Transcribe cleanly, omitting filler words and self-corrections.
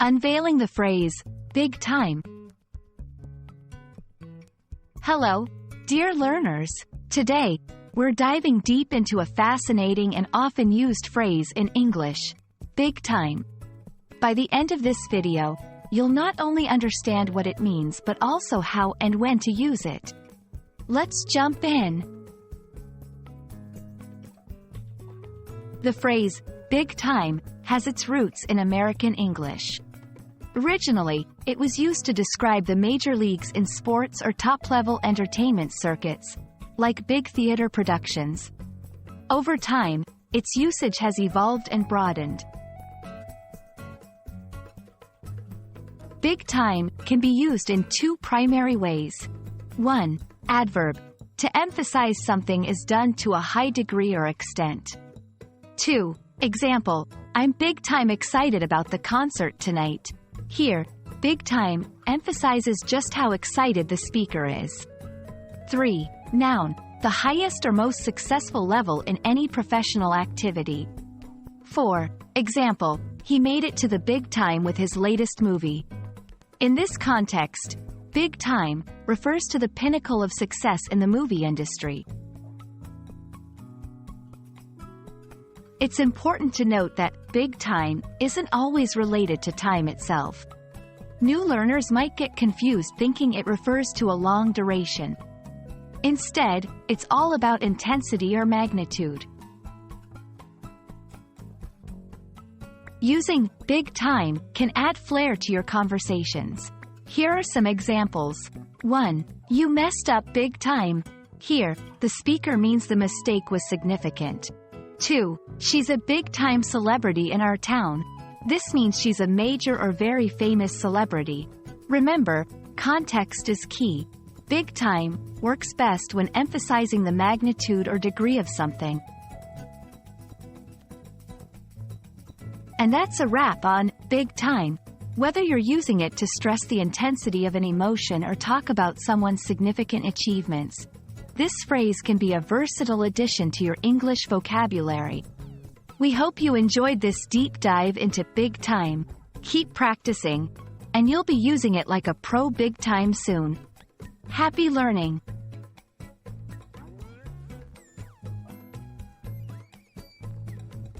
Unveiling the phrase, big time. Hello, dear learners. Today, we're diving deep into a fascinating and often used phrase in English, big time. By the end of this video, you'll not only understand what it means but also how and when to use it. Let's jump in. The phrase, big time, has its roots in American English. Originally, it was used to describe the major leagues in sports or top-level entertainment circuits, like big theater productions. Over time, its usage has evolved and broadened. Big time can be used in two primary ways. 1. Adverb, to emphasize something is done to a high degree or extent. 2. Example, I'm big time excited about the concert tonight. Here, big time emphasizes just how excited the speaker is. 3. Noun, the highest or most successful level in any professional activity. 4. Example, he made it to the big time with his latest movie. In this context, big time refers to the pinnacle of success in the movie industry. It's important to note that big time isn't always related to time itself. New learners might get confused thinking it refers to a long duration. Instead, it's all about intensity or magnitude. Using big time can add flair to your conversations. Here are some examples. 1. You messed up big time. Here, the speaker means the mistake was significant. 2. She's a big-time celebrity in our town. This means she's a major or very famous celebrity. Remember, context is key. Big time works best when emphasizing the magnitude or degree of something. And that's a wrap on big time. Whether you're using it to stress the intensity of an emotion or talk about someone's significant achievements, this phrase can be a versatile addition to your English vocabulary. We hope you enjoyed this deep dive into big time. Keep practicing, and you'll be using it like a pro big time soon. Happy learning!